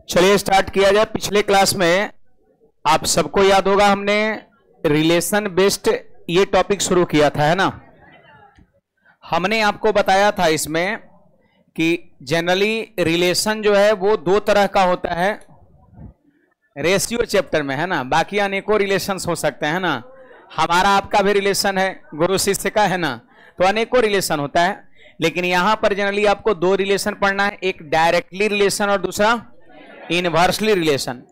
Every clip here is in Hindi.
चलिए स्टार्ट किया जाए। पिछले क्लास में आप सबको याद होगा हमने रिलेशन बेस्ड ये टॉपिक शुरू किया था, है ना। हमने आपको बताया था इसमें कि जनरली रिलेशन जो है वो दो तरह का होता है रेशियो चैप्टर में, है ना। बाकी अनेकों रिलेशंस हो सकते हैं ना। हमारा आपका भी रिलेशन है, गुरु शिष्य का, है ना। तो अनेकों रिलेशन होता है, लेकिन यहां पर जनरली आपको दो रिलेशन पढ़ना है, एक डायरेक्टली रिलेशन और दूसरा इनवर्सली रिलेशन।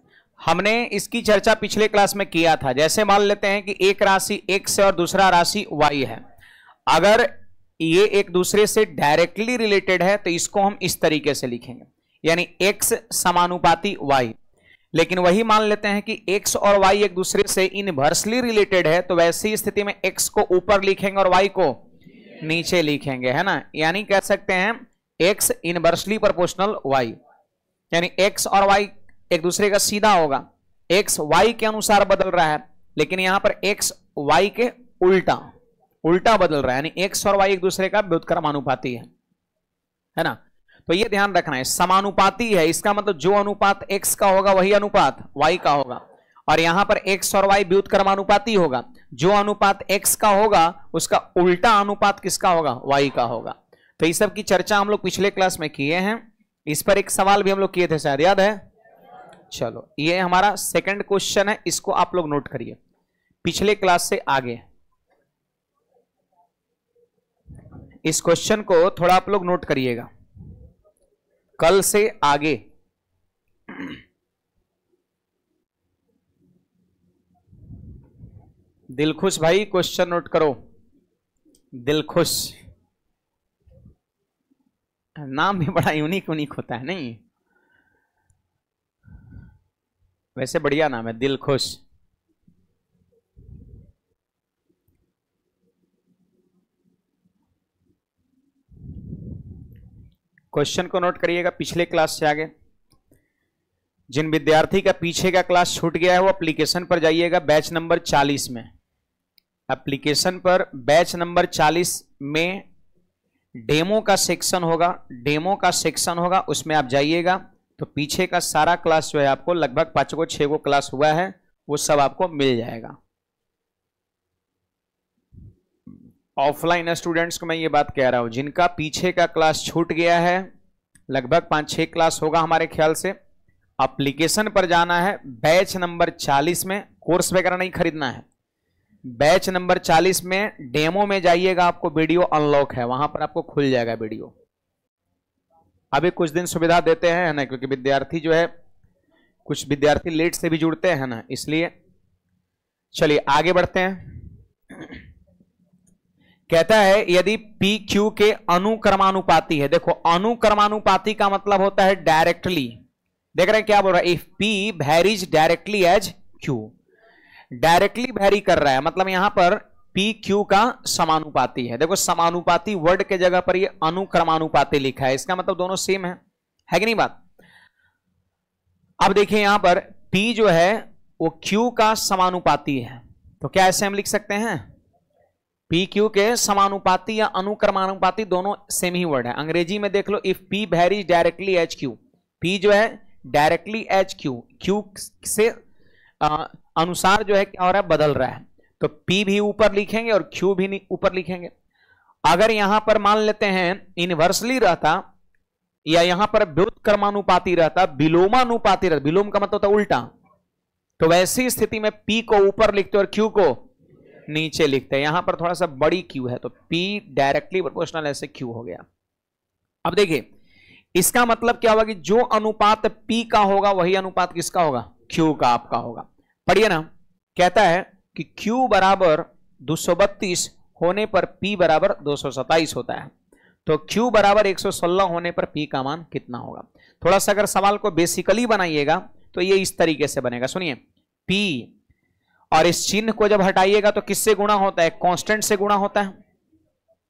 हमने इसकी चर्चा पिछले क्लास में किया था। जैसे मान लेते हैं कि एक राशि x है और दूसरा राशि y है। अगर ये एक दूसरे से डायरेक्टली रिलेटेड है तो इसको हम इस तरीके से लिखेंगे, यानी x समानुपाती y। लेकिन वही मान लेते हैं कि x और y एक दूसरे से इनवर्सली रिलेटेड है, तो वैसी स्थिति में x को ऊपर लिखेंगे और y को नीचे लिखेंगे, है ना। यानी कह सकते हैं x इनवर्सली प्रोपोर्शनल y, यानी x और y एक दूसरे का सीधा होगा, x y के अनुसार बदल रहा है, लेकिन यहां पर x y के उल्टा बदल रहा है, यानी x और y एक दूसरे का व्युत्क्रमानुपाती है ना। तो ये ध्यान रखना है, समानुपाती है, इसका मतलब जो अनुपात x का होगा वही अनुपात y का होगा, और यहां पर x और y व्युत्क्रमानुपाती होगा। जो अनुपात x का होगा उसका उल्टा अनुपात किसका होगा, y का होगा। तो इस सब की चर्चा हम लोग पिछले क्लास में किए हैं। इस पर एक सवाल भी हम लोग किए थे, शायद याद है। चलो ये हमारा सेकंड क्वेश्चन है, इसको आप लोग नोट करिए। पिछले क्लास से आगे इस क्वेश्चन को थोड़ा आप लोग नोट करिएगा, कल से आगे। दिलखुश भाई क्वेश्चन नोट करो। दिलखुश नाम भी बड़ा यूनिक होता है, नहीं? वैसे बढ़िया नाम है, दिलखुश। क्वेश्चन को नोट करिएगा पिछले क्लास से आगे। जिन विद्यार्थी का पीछे का क्लास छूट गया है वो एप्लीकेशन पर जाइएगा, बैच नंबर 40 में। एप्लीकेशन पर बैच नंबर 40 में डेमो का सेक्शन होगा, उसमें आप जाइएगा तो पीछे का सारा क्लास जो है आपको लगभग 5 को 6 को क्लास हुआ है वो सब आपको मिल जाएगा। ऑफलाइन स्टूडेंट्स को मैं ये बात कह रहा हूं, जिनका पीछे का क्लास छूट गया है, लगभग 5-6 क्लास होगा हमारे ख्याल से। एप्लीकेशन पर जाना है, बैच नंबर 40 में, कोर्स वगैरह नहीं खरीदना है। बैच नंबर 40 में डेमो में जाइएगा, आपको वीडियो अनलॉक है, वहां पर आपको खुल जाएगा वीडियो। अभी कुछ दिन सुविधा देते हैं, है ना, क्योंकि विद्यार्थी जो है, कुछ विद्यार्थी लेट से भी जुड़ते हैं ना, इसलिए। चलिए आगे बढ़ते हैं। कहता है यदि पी क्यू के अनुक्रमानुपाती है। देखो अनुक्रमानुपाती का मतलब होता है डायरेक्टली। देख रहे हैं क्या बोल रहा है, if P varies directly as Q. Directly vary कर रहा है, मतलब यहां पर पी क्यू का समानुपाती है। देखो समानुपाती वर्ड के जगह पर ये अनुक्रमानुपाती लिखा है, इसका मतलब दोनों सेम है कि नहीं बात। अब देखिए यहां पर पी जो है वो क्यू का समानुपाती है, तो क्या ऐसे हम लिख सकते हैं, पी क्यू के समानुपाती या अनुक्रमानुपाती दोनों सेम ही वर्ड है। अंग्रेजी में देख लो, if P varies directly as Q. P जो है डायरेक्टली एज क्यू, क्यू से अनुसार जो है क्या हो रहा है, बदल रहा है, तो P भी ऊपर लिखेंगे और Q भी ऊपर लिखेंगे। अगर यहां पर मान लेते हैं इनवर्सली रहता या यहां पर व्युत्क्रमानुपाती रहता, विलोमानुपाती रहता, विलोम का मतलब होता उल्टा, तो वैसी स्थिति में P को ऊपर लिखते और Q को नीचे लिखते हैं। यहां पर थोड़ा सा बड़ी Q है तो P डायरेक्टली प्रोपोर्शनल ऐसे Q हो गया। अब देखिए इसका मतलब क्या होगा कि जो अनुपात P का होगा वही अनुपात किसका होगा, Q का आपका होगा। पढ़िए ना, कहता है कि Q बराबर 232 होने पर P बराबर 227 होता है, तो Q बराबर 116 होने पर P का मान कितना होगा। थोड़ा सा अगर सवाल को बेसिकली बनाइएगा तो ये इस तरीके से बनेगा, सुनिए। P और इस चिन्ह को जब हटाइएगा तो किससे गुणा होता है, कांस्टेंट से गुणा होता है।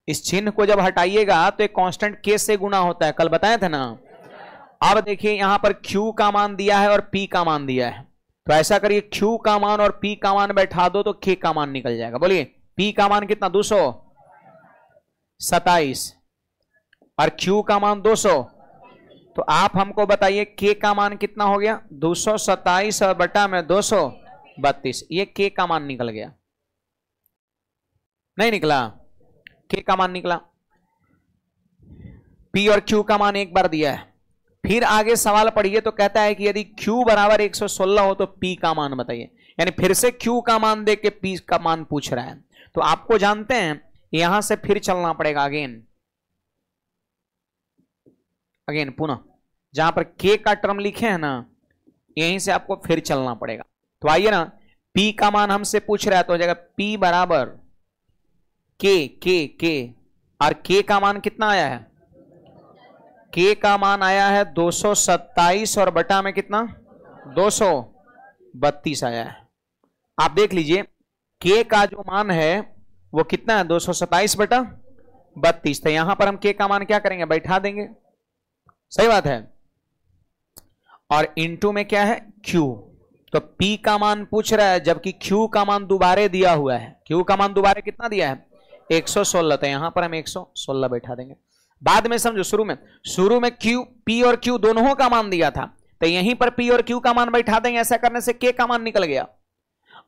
इस चिन्ह को जब हटाइएगा तो एक कांस्टेंट K से गुणा होता है, कल बताया था ना। अब देखिए यहां पर Q का मान दिया है और P का मान दिया है, तो ऐसा करिए Q का मान और P का मान बैठा दो तो K का मान निकल जाएगा। बोलिए P का मान कितना, 227, और Q का मान 200, तो आप हमको बताइए के का मान कितना हो गया, 227 और बटा में 232, ये के का मान निकल गया, नहीं निकला, के का मान निकला। पी और क्यू का मान एक बार दिया है, फिर आगे सवाल पढ़िए तो कहता है कि यदि Q बराबर 116 हो तो P का मान बताइए, यानी फिर से Q का मान दे के P का मान पूछ रहा है। तो आपको जानते हैं यहां से फिर चलना पड़ेगा अगेन पुनः, जहां पर K का टर्म लिखे हैं ना, यहीं से आपको फिर चलना पड़ेगा। तो आइए ना, P का मान हमसे पूछ रहा है तो हो जाएगा P बराबर K और K का मान कितना आया है, K का मान आया है 227 और बटा में कितना 232 आया है। आप देख लीजिए K का जो मान है वो कितना है 227 बटा 32, तो यहां पर हम K का मान क्या करेंगे, बैठा देंगे, सही बात है। और इनटू में क्या है Q, तो P का मान पूछ रहा है जबकि Q का मान दोबारे दिया हुआ है, Q का मान दोबारे कितना दिया है 116, तो यहां पर हम 116 बैठा देंगे। बाद में समझो, शुरू में Q P और Q दोनों का मान दिया था, तो यहीं पर P और Q का मान बैठा देंगे, ऐसा करने से K का मान निकल गया।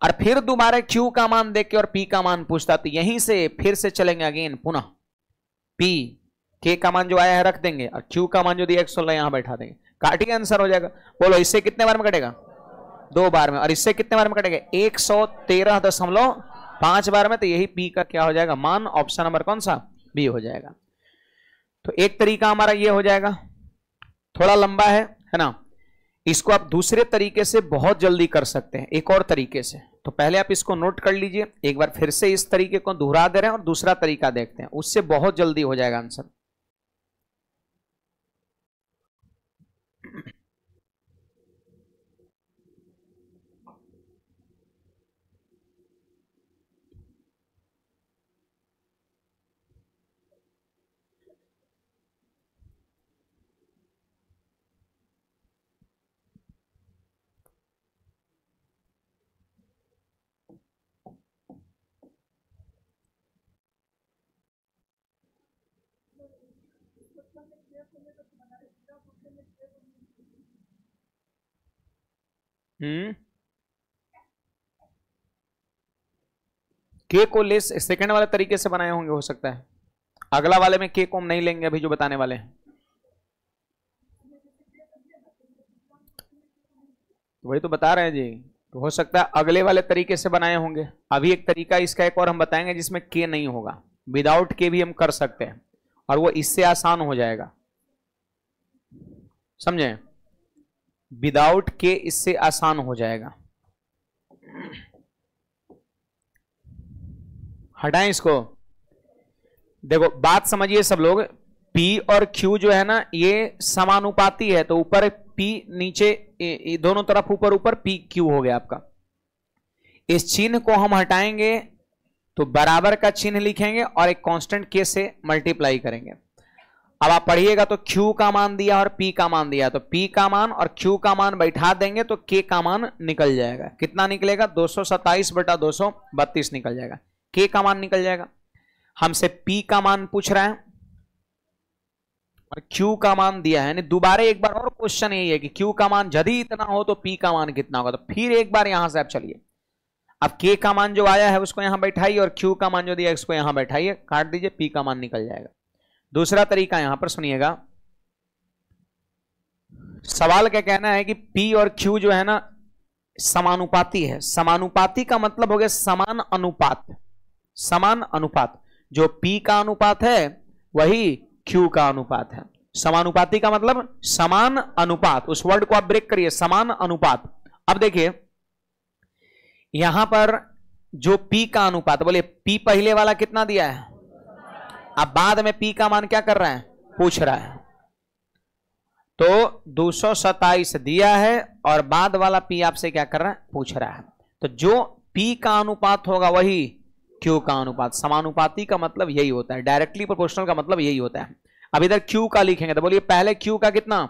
और फिर दोबारा Q का मान देख के और P का मान पूछता, तो यहीं से फिर से चलेंगे अगेन पुनः, P K का मान जो आया है रख देंगे और Q का मान जो दिया 116 यहां बैठा देंगे, काटिए आंसर हो जाएगा। बोलो इससे कितने बार में कटेगा, 2 बार में, और इससे कितने बार में कटेगा 113.5 बार में, तो यही P का क्या हो जाएगा मान, ऑप्शन नंबर कौन सा, बी हो जाएगा। तो एक तरीका हमारा ये हो जाएगा, थोड़ा लंबा है ना, इसको आप दूसरे तरीके से बहुत जल्दी कर सकते हैं, एक और तरीके से। तो पहले आप इसको नोट कर लीजिए, एक बार फिर से इस तरीके को दोहरा दे रहे हैं और दूसरा तरीका देखते हैं, उससे बहुत जल्दी हो जाएगा आंसर। के को लेस सेकंड वाले तरीके से बनाए होंगे, हो सकता है अगला वाले में के को हम नहीं लेंगे अभी जो बताने वाले हैं, वही तो बता रहे हैं जी। तो हो सकता है अगले वाले तरीके से बनाए होंगे। अभी एक तरीका इसका एक और हम बताएंगे जिसमें के नहीं होगा, विदाउट के भी हम कर सकते हैं और वो इससे आसान हो जाएगा, समझे, विदाउट के इससे आसान हो जाएगा। हटाएं इसको, देखो बात समझिए सब लोग, P और Q जो है ना ये समानुपाती है, तो ऊपर P नीचे दोनों तरफ ऊपर ऊपर PQ हो गया आपका। इस चिन्ह को हम हटाएंगे तो बराबर का चिन्ह लिखेंगे और एक कांस्टेंट K से मल्टीप्लाई करेंगे। अब आप पढ़िएगा तो Q का मान दिया और P का मान दिया, तो P का मान और Q का मान बैठा देंगे तो K का मान निकल जाएगा। कितना निकलेगा 227 बटा 232 निकल जाएगा, K का मान निकल जाएगा। हमसे P का मान पूछ रहा है और Q का मान दिया है, यानी दोबारा एक बार और क्वेश्चन यही है कि Q का मान यदि इतना हो तो P का मान कितना होगा। तो फिर एक बार यहां से आप चलिए, अब K का मान जो आया है उसको यहां बैठाइए और Q का मान जो दिया है उसको यहां बैठाइए, काट दीजिए, P का मान निकल जाएगा। दूसरा तरीका यहां पर सुनिएगा, सवाल क्या कहना है कि P और Q जो है ना समानुपाती है। समानुपाती का मतलब हो गया समान अनुपात, समान अनुपात, जो P का अनुपात है वही Q का अनुपात है। समानुपाती का मतलब समान अनुपात, उस वर्ड को आप ब्रेक करिए, समान अनुपात। अब देखिए यहां पर जो P का अनुपात, बोले P पहले वाला कितना दिया है, अब बाद में P का मान क्या कर रहा है, पूछ रहा है। तो 227 दिया है और बाद वाला P आपसे क्या कर रहा है, पूछ रहा है। तो जो P का अनुपात होगा वही Q का अनुपात। समानुपाती का मतलब यही होता है, डायरेक्टली प्रोपोर्शनल का मतलब यही होता है। अब इधर Q का लिखेंगे तो बोलिए पहले Q का कितना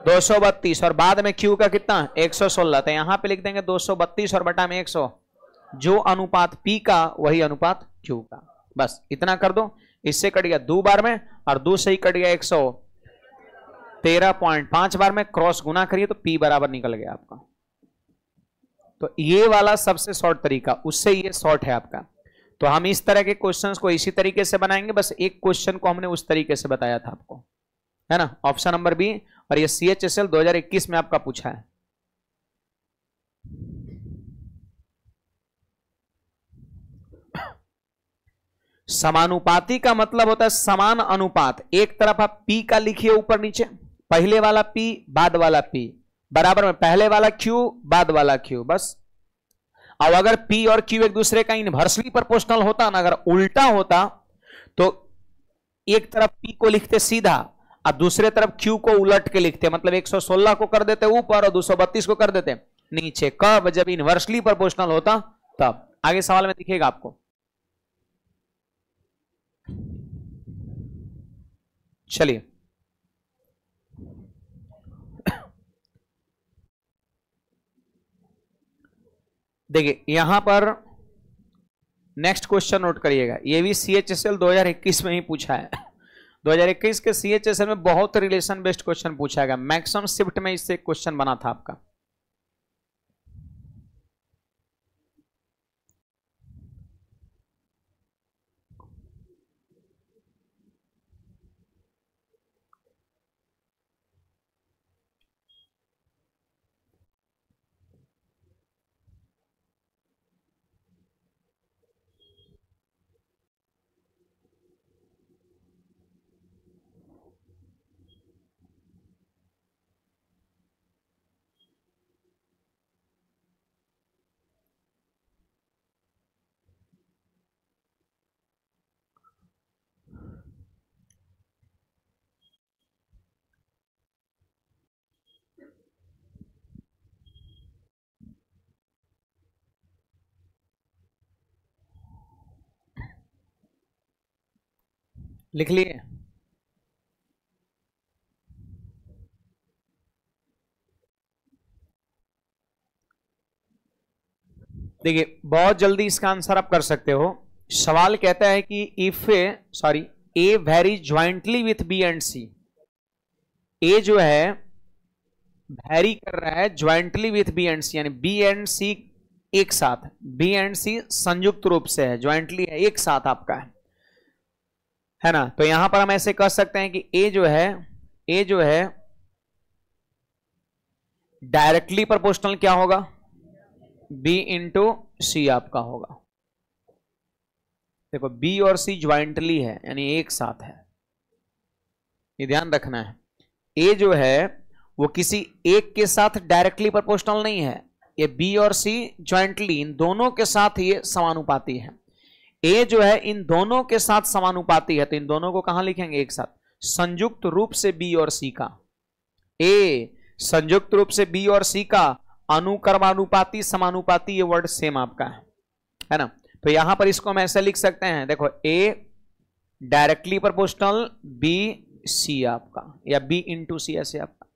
232 और बाद में Q का कितना 116, तो यहां पे लिख देंगे 232 और बटा में 100, जो अनुपात P का वही अनुपात Q का। बस इतना कर दो, इससे कट गया 2 बार में और 2 से ही कट गया 100, 13.5 बार में क्रॉस गुना करिए तो P बराबर निकल गया आपका। तो ये वाला सबसे शॉर्ट तरीका, उससे ये शॉर्ट है आपका। तो हम इस तरह के क्वेश्चंस को इसी तरीके से बनाएंगे, बस एक क्वेश्चन को हमने उस तरीके से बताया था आपको, है ना, ऑप्शन नंबर बी। और ये CHSL 2021 में आपका पूछा है। समानुपाती का मतलब होता है समान अनुपात। एक तरफ आप P का लिखिए ऊपर नीचे, पहले वाला P बाद वाला P बराबर में पहले वाला Q बाद वाला Q, बस। अब अगर P और Q एक दूसरे का इनवर्सली प्रोपोर्शनल होता ना, अगर उल्टा होता तो एक तरफ P को लिखते सीधा और दूसरे तरफ Q को उलट के लिखते, मतलब 116 को कर देते ऊपर और 232 को कर देते नीचे। कब? जब इनवर्सली प्रोपोर्शनल होता तब। आगे सवाल में दिखेगा आपको। चलिए देखिए यहां पर नेक्स्ट क्वेश्चन नोट करिएगा, ये भी CHSL 2021 में ही पूछा है। 2021 के CHSL में बहुत रिलेशन बेस्ड क्वेश्चन पूछा गया, मैक्सिमम शिफ्ट में इससे क्वेश्चन बना था आपका। लिख लिए? देखिए बहुत जल्दी इसका आंसर आप कर सकते हो। सवाल कहता है कि if A vary jointly with B and C. A जो है वेरी कर रहा है jointly with B and C, यानी बी एंड सी एक साथ, बी एंड सी संयुक्त रूप से है, ज्वाइंटली है, एक साथ आपका है ना। तो यहां पर हम ऐसे कह सकते हैं कि ए जो है डायरेक्टली प्रोपोर्शनल क्या होगा? B इंटू सी आपका होगा। देखो B और C ज्वाइंटली है, यानी एक साथ है, ये ध्यान रखना है। A जो है वो किसी एक के साथ डायरेक्टली प्रोपोर्शनल नहीं है, ये B और C ज्वाइंटली, इन दोनों के साथ ये समानुपाती है। A जो है इन दोनों के साथ समानुपाती है, तो इन दोनों को कहां लिखेंगे? एक साथ, संयुक्त रूप से B और C का। A संयुक्त रूप से B और C का, अनुक्रमानुपाती समानुपाती, ये वर्ड सेम आपका है ना। तो यहां पर इसको हम ऐसे लिख सकते हैं, देखो A directly proportional B C आपका, या B इंटू सी ऐसे आपका।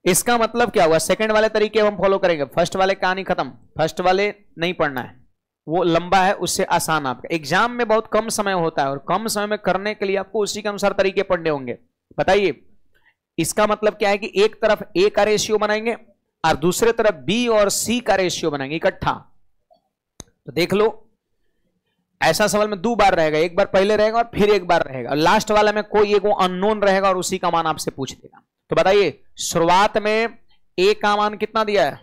इसका मतलब क्या हुआ? सेकंड वाले तरीके हम फॉलो करेंगे, फर्स्ट वाले कहानी खत्म, फर्स्ट वाले नहीं पढ़ना है, वो लंबा है, उससे आसान आपका। एग्जाम में बहुत कम समय होता है और कम समय में करने के लिए आपको उसी के अनुसार तरीके पढ़ने होंगे। बताइए इसका मतलब क्या है कि एक तरफ A का रेशियो बनाएंगे और दूसरे तरफ B और C का रेशियो बनाएंगे इकट्ठा। तो देख लो, ऐसा सवाल में 2 बार रहेगा, एक बार पहले रहेगा और फिर एक बार रहेगा, और लास्ट वाला में कोई एक अननोन रहेगा और उसी का मान आपसे पूछ देगा। तो बताइए शुरुआत में A का मान कितना दिया है,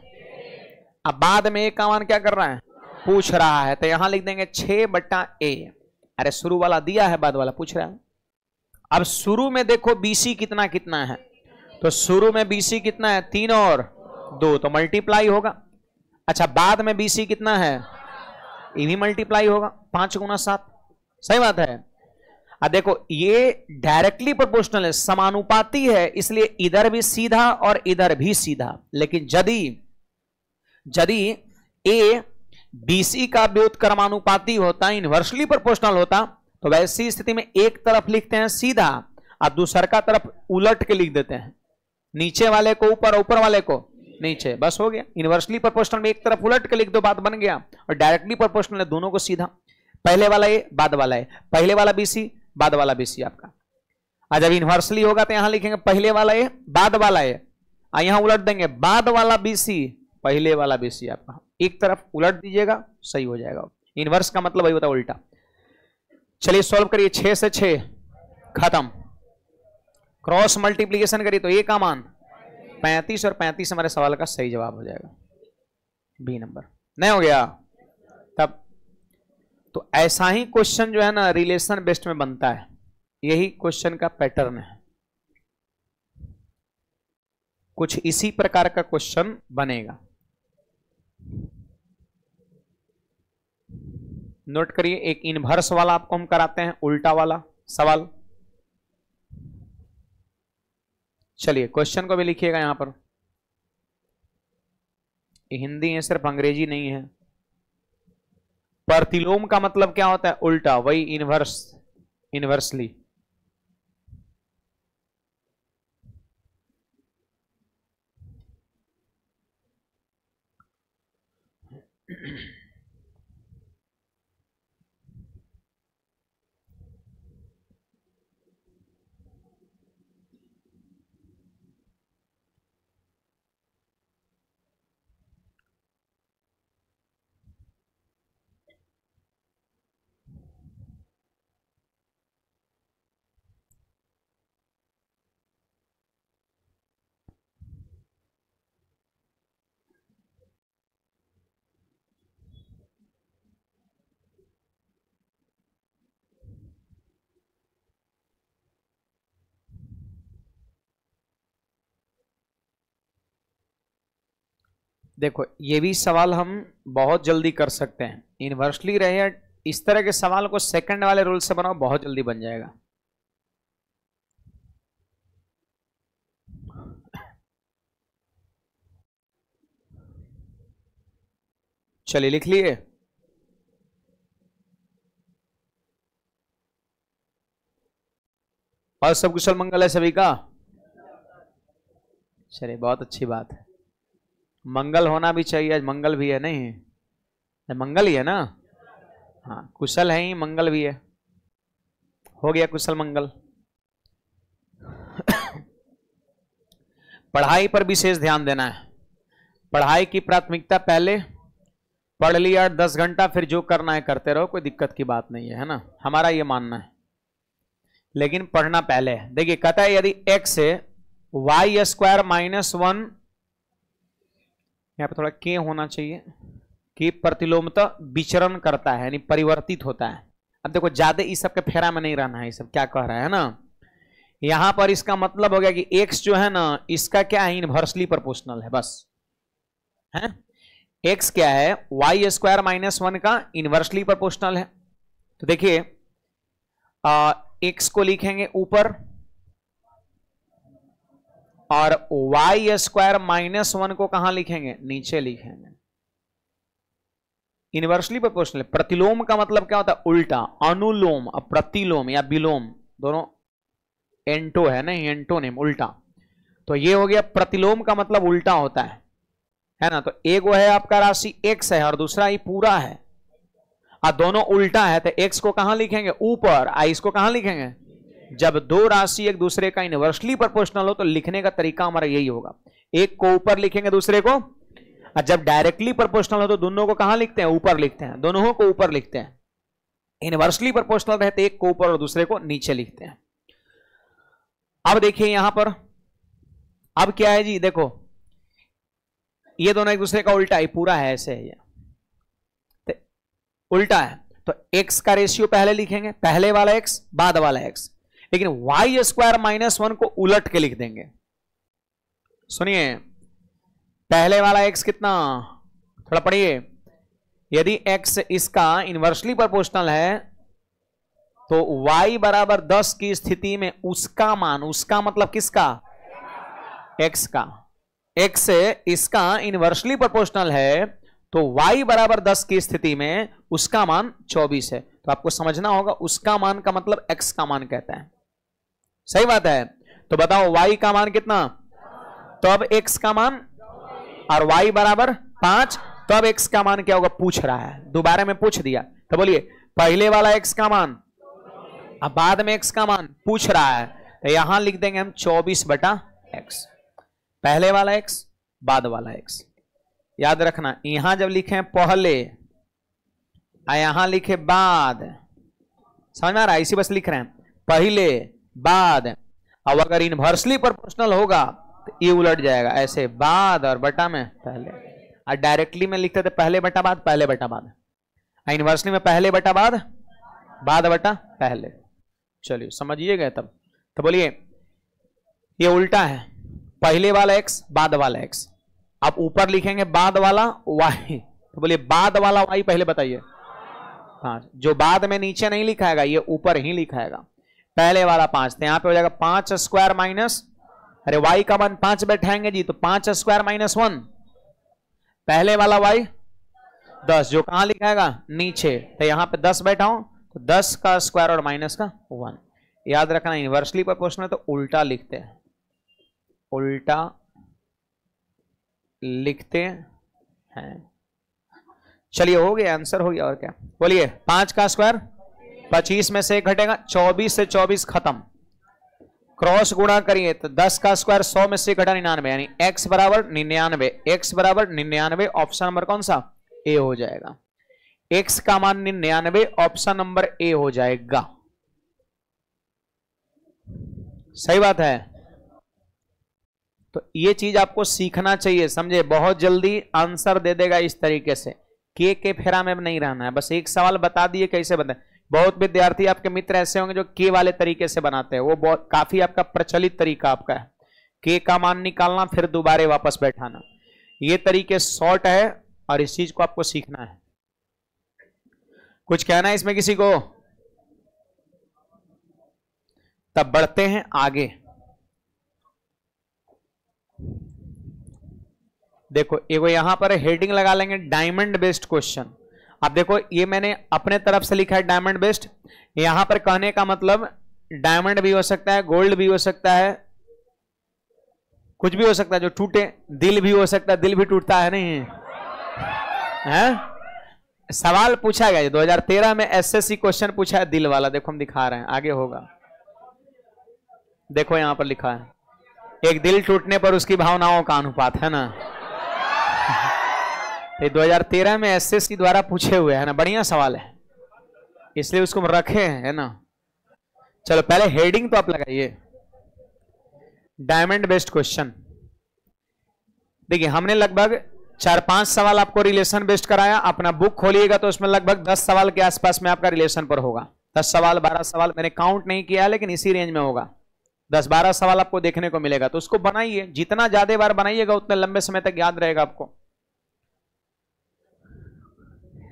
अब बाद में A का मान क्या कर रहा है? पूछ रहा है। तो यहां लिख देंगे 6/A। अरे शुरू वाला दिया है, बाद वाला पूछ रहा है। अब शुरू में देखो BC कितना कितना है, तो शुरू में BC कितना है? 3 और 2, तो मल्टीप्लाई होगा। अच्छा बाद में BC कितना है? ये भी मल्टीप्लाई होगा, 5 गुना 7। सही बात है। अब देखो ये डायरेक्टली प्रोपोर्शनल है, समानुपाती है, इसलिए इधर भी सीधा और इधर भी सीधा। लेकिन यदि A BC का व्युत्क्रमानुपाती होता, इनवर्सली प्रोपोर्शनल होता, तो वैसी स्थिति में एक तरफ लिखते हैं सीधा और दूसर का तरफ उलट के लिख देते हैं, नीचे वाले को ऊपर, ऊपर वाले को नीचे, बस हो गया। इनवर्सली प्रोपोर्शनल में एक तरफ उलट के लिख दो, बात बन गया। और डायरेक्टली प्रोपोर्शनल है, दोनों को सीधा, पहले वाला A बाद वाला A, पहले वाला BC बाद वाला BC आपका। और जब इन्वर्सली होगा तो यहां लिखेंगे पहले वाला ए बाद वाला ए, और यहां उलट देंगे बाद वाला बीसी पहले वाला बीसी। आपका एक तरफ उलट दीजिएगा, सही हो जाएगा। इनवर्स का मतलब वही होता है उल्टा। चलिए सॉल्व करिए, 6 से 6 खत्म। क्रॉस मल्टीप्लीकेशन करिए तो ए का मान 35 और 35 हमारे सवाल का सही जवाब हो जाएगा, बी नंबर। नहीं हो गया तब तो ऐसा ही क्वेश्चन जो है ना रिलेशन बेस्ड में बनता है, यही क्वेश्चन का पैटर्न है। कुछ इसी प्रकार का क्वेश्चन बनेगा। नोट करिए, एक इनवर्स वाला आपको हम कराते हैं, उल्टा वाला सवाल। चलिए क्वेश्चन को भी लिखिएगा यहां पर, हिंदी है सिर्फ अंग्रेजी नहीं है। प्रतिलोम का मतलब क्या होता है? उल्टा, वही इनवर्स, इनवर्सली। देखो ये भी सवाल हम बहुत जल्दी कर सकते हैं, इनवर्सली रहे या इस तरह के सवाल को सेकंड वाले रूल से बनाओ, बहुत जल्दी बन जाएगा। चलिए लिख लिए। और सब कुशल मंगल है सभी का? चलिए बहुत अच्छी बात है, मंगल होना भी चाहिए। आज मंगल भी है, नहीं मंगल ही है ना? हाँ कुशल है ही, मंगल भी है, हो गया कुशल मंगल। पढ़ाई पर विशेष ध्यान देना है, पढ़ाई की प्राथमिकता पहले। पढ़ लिया 10 घंटा, फिर जो करना है करते रहो, कोई दिक्कत की बात नहीं है ना, हमारा ये मानना है। लेकिन पढ़ना पहले है। देखिए कहता है यदि x से y स्क्वायर माइनस 1, यहां पर थोड़ा के होना चाहिए, कि प्रतिलोमता विचरण करता है यानी परिवर्तित होता है। अब देखो ज्यादा इस सब के फेरा में नहीं रहना है, ये सब क्या कह रहा है ना। यहां पर इसका मतलब हो गया कि x जो है ना इसका क्या है, इनवर्सली प्रोपोर्शनल है, बस है। x क्या है, y स्क्वायर माइनस 1 का इनवर्सली प्रोपोर्शनल है। तो देखिए x को लिखेंगे ऊपर और y स्क्वायर माइनस 1 को कहां लिखेंगे, नीचे लिखेंगे। Inversely proportional. प्रतिलोम का मतलब क्या होता है, उल्टा। अनुलोम, प्रतिलोम या विलोम दोनों एंटो है नहीं, एंटोनिम उल्टा। तो ये हो गया प्रतिलोम का मतलब उल्टा होता है ना। तो एक वो है आपका राशि x है और दूसरा ये पूरा है, और दोनों उल्टा है, तो x को कहां लिखेंगे, ऊपर, और को कहां लिखेंगे। जब दो राशि एक दूसरे का इनवर्सली प्रोपोर्शनल हो तो लिखने का तरीका हमारा यही होगा, एक को ऊपर लिखेंगे दूसरे को, और जब डायरेक्टली प्रोपोर्शनल हो तो दोनों को कहां लिखते हैं, ऊपर लिखते हैं, दोनों को ऊपर लिखते हैं। इनवर्सली प्रोपोर्शनल रहते एक को ऊपर और दूसरे को नीचे लिखते हैं। अब देखिए यहां पर अब क्या है जी, देखो ये दोनों एक दूसरे का उल्टा है, पूरा है ऐसे है, ये उल्टा है। तो x का रेशियो पहले लिखेंगे, पहले वाला x बाद वाला x, लेकिन y स्क्वायर माइनस 1 को उलट के लिख देंगे। सुनिए पहले वाला x कितना, थोड़ा पढ़िए। यदि x इसका इनवर्सली प्रोपोर्शनल है तो y बराबर 10 की स्थिति में उसका मान, उसका मतलब किसका, x का, x इसका इनवर्सली प्रोपोर्शनल है तो y बराबर 10 की स्थिति में उसका मान 24 है। तो आपको समझना होगा उसका मान का मतलब x का मान कहता है, सही बात है। तो बताओ y का मान कितना, तो अब x का मान, और y बराबर 5, तो अब x का मान क्या होगा, पूछ रहा है, दोबारा में पूछ दिया। तो बोलिए पहले वाला x का मान, अब बाद में x का मान पूछ रहा है, तो यहां लिख देंगे हम 24/x, पहले वाला x बाद वाला x। याद रखना यहां जब लिखे पहले यहां लिखे बाद, समझ में आ रहा है? इसी बस लिख रहे हैं पहले बाद। अब अगर इनवर्सली प्रोपोर्शनल होगा तो ये उलट जाएगा, ऐसे बाद और बटा में पहले। और डायरेक्टली में लिखते थे पहले बटा बाद, पहले बटा बाद। इनवर्सली में पहले बटा बाद, बाद बटा पहले। चलिए समझिएगा तब। तो बोलिए ये उल्टा है, पहले वाला x बाद वाला x। आप ऊपर लिखेंगे बाद वाला y, तो बोलिए बाद वाला y पहले बताइए। हाँ, जो बाद में नीचे नहीं लिखाएगा ये ऊपर ही लिखाएगा। पहले वाला 5, तो यहां पे हो जाएगा 5 स्क्वायर माइनस, अरे y का मान 5 बैठाएंगे जी, तो 5 स्क्वायर माइनस 1। पहले वाला y 10, जो कहां लिखाएगा नीचे, तो यहां पे 10 बैठाऊं तो 10 का स्क्वायर और माइनस का 1। याद रखना इनवर्सली प्रोपोर्शनल तो उल्टा लिखते हैं, उल्टा लिखते हैं। चलिए हो गया, आंसर हो गया। और क्या बोलिए, 5 का स्क्वायर 25 में से 1 घटेगा, 24 से 24 खत्म। क्रॉस गुणा करिए तो 10 का स्क्वायर 100 में से घटा 99, यानी x बराबर 99, x बराबर 99। ऑप्शन नंबर कौन सा? ए हो जाएगा। x का मान 99, ऑप्शन नंबर ए हो जाएगा। सही बात है। तो ये चीज आपको सीखना चाहिए, समझे? बहुत जल्दी आंसर दे देगा इस तरीके से। के फेरा में नहीं रहना है, बस एक सवाल बता दिए कैसे बताएं। बहुत विद्यार्थी आपके मित्र ऐसे होंगे जो के वाले तरीके से बनाते हैं, वो बहुत काफी आपका प्रचलित तरीका आपका है, के का मान निकालना फिर दोबारा वापस बैठाना। ये तरीके शॉर्ट है और इस चीज को आपको सीखना है। कुछ कहना है इसमें किसी को? तब बढ़ते हैं आगे। देखो एगो यहां पर हेडिंग लगा लेंगे, डायमंड बेस्ड क्वेश्चन। अब देखो ये मैंने अपने तरफ से लिखा है डायमंड बेस्ड। यहां पर कहने का मतलब डायमंड भी हो सकता है, गोल्ड भी हो सकता है, कुछ भी हो सकता है जो टूटे। दिल भी हो सकता है, दिल भी टूटता है नहीं है? सवाल पूछा गया 2013 में एसएससी क्वेश्चन पूछा है दिल वाला। देखो हम दिखा रहे हैं, आगे होगा। देखो यहां पर लिखा है, एक दिल टूटने पर उसकी भावनाओं का अनुपात, है ना? ये 2013 में एसएससी द्वारा पूछे हुए है ना, बढ़िया सवाल है इसलिए उसको रखे हैं, है ना? चलो पहले हेडिंग तो आप लगाइए, डायमंड बेस्ड क्वेश्चन। देखिए हमने लगभग 4-5 सवाल आपको रिलेशन बेस्ड कराया। अपना बुक खोलिएगा तो उसमें लगभग 10 सवाल के आसपास में आपका रिलेशन पर होगा। 10 सवाल 12 सवाल मैंने काउंट नहीं किया है, लेकिन इसी रेंज में होगा। 10-12 सवाल आपको देखने को मिलेगा, तो उसको बनाइए। जितना ज्यादा बार बनाइएगा उतने लंबे समय तक याद रहेगा आपको।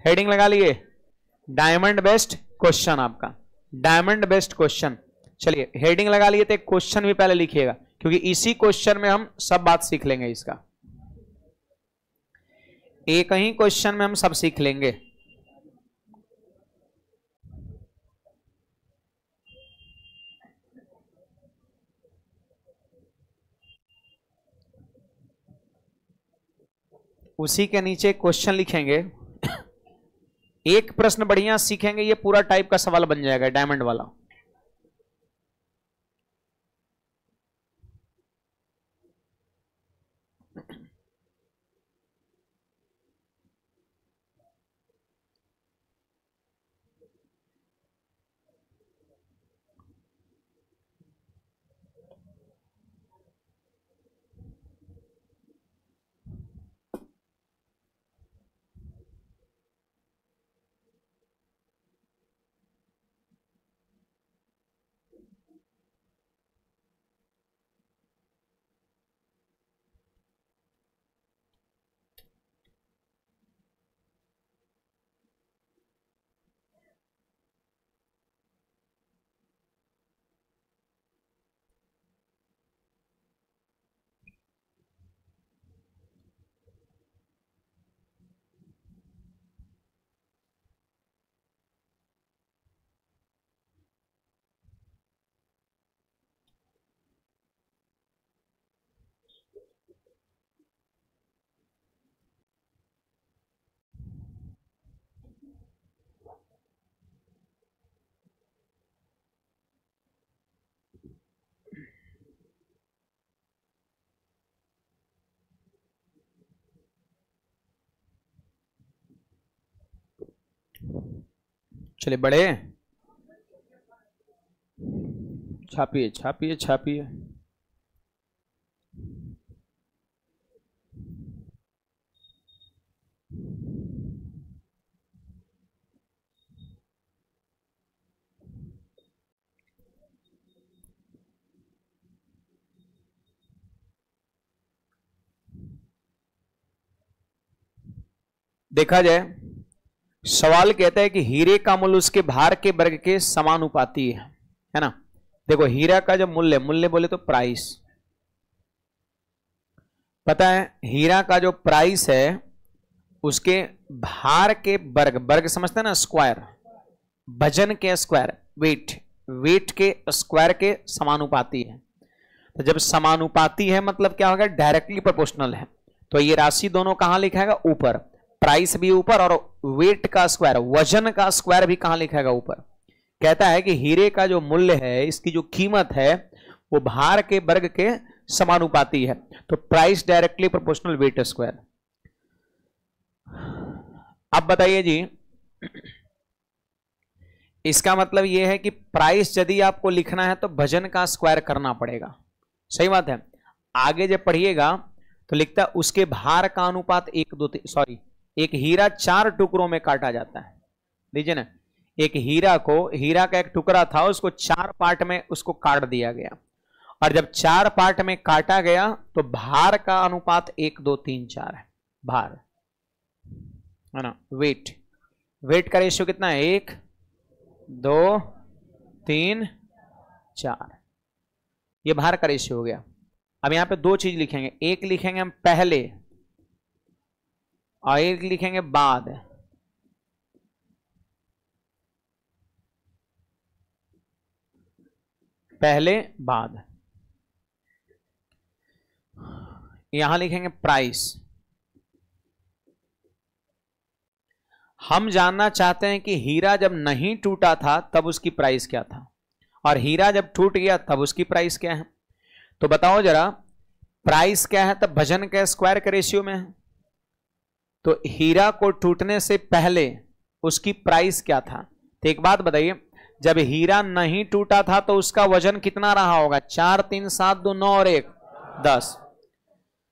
हेडिंग लगा लिए, डायमंड बेस्ड क्वेश्चन, आपका डायमंड बेस्ड क्वेश्चन। चलिए हेडिंग लगा लिए तो एक क्वेश्चन भी पहले लिखिएगा, क्योंकि इसी क्वेश्चन में हम सब बात सीख लेंगे। इसका एक ही क्वेश्चन में हम सब सीख लेंगे। उसी के नीचे क्वेश्चन लिखेंगे, एक प्रश्न बढ़िया सीखेंगे, ये पूरा टाइप का सवाल बन जाएगा डायमंड वाला। चलिए बड़े, छापिए छापिए छापिए। देखा जाए, सवाल कहता है कि हीरे का मूल्य उसके भार के वर्ग के समानुपाती है ना। देखो हीरा का जो मूल्य, मूल्य बोले तो प्राइस, पता है हीरा का जो प्राइस है उसके भार के वर्ग, वर्ग समझते हैं ना, स्क्वायर, वजन के स्क्वायर, वेट, वेट के स्क्वायर के समानुपाती है। तो जब समानुपाती है मतलब क्या होगा, डायरेक्टली प्रोपोर्शनल है। तो ये राशि दोनों कहां लिखाएगा, ऊपर, प्राइस भी ऊपर और वेट का स्क्वायर, वजन का स्क्वायर भी कहां लिखेगा, ऊपर। कहता है कि हीरे का जो मूल्य है, इसकी जो कीमत है वो भार के वर्ग के समानुपाती है। तो price directly proportional weight square. अब बताइए जी, इसका मतलब यह है कि प्राइस यदि आपको लिखना है तो वजन का स्क्वायर करना पड़ेगा। सही बात है। आगे जब पढ़िएगा तो लिखता है उसके भार का अनुपात 1 2 3, सॉरी, एक हीरा 4 टुकड़ों में काटा जाता है। लीजिए ना, एक हीरा को, हीरा का एक टुकड़ा था, उसको 4 पार्ट में उसको काट दिया गया, और जब 4 पार्ट में काटा गया तो भार का अनुपात 1 2 3 4 है। भार है ना, वेट, वेट का रेशियो कितना है, 1 2 3 4, ये भार का रेशियो हो गया। अब यहां पे 2 चीज लिखेंगे, एक लिखेंगे हम पहले और एक लिखेंगे बाद। पहले बाद, यहां लिखेंगे प्राइस। हम जानना चाहते हैं कि हीरा जब नहीं टूटा था तब उसकी प्राइस क्या था, और हीरा जब टूट गया तब उसकी प्राइस क्या है। तो बताओ जरा, प्राइस क्या है तब वजन के स्क्वायर के रेशियो में है। तो हीरा को टूटने से पहले उसकी प्राइस क्या था। तो एक बात बताइए, जब हीरा नहीं टूटा था तो उसका वजन कितना रहा होगा, 4 3 7 2 9 और 1 10।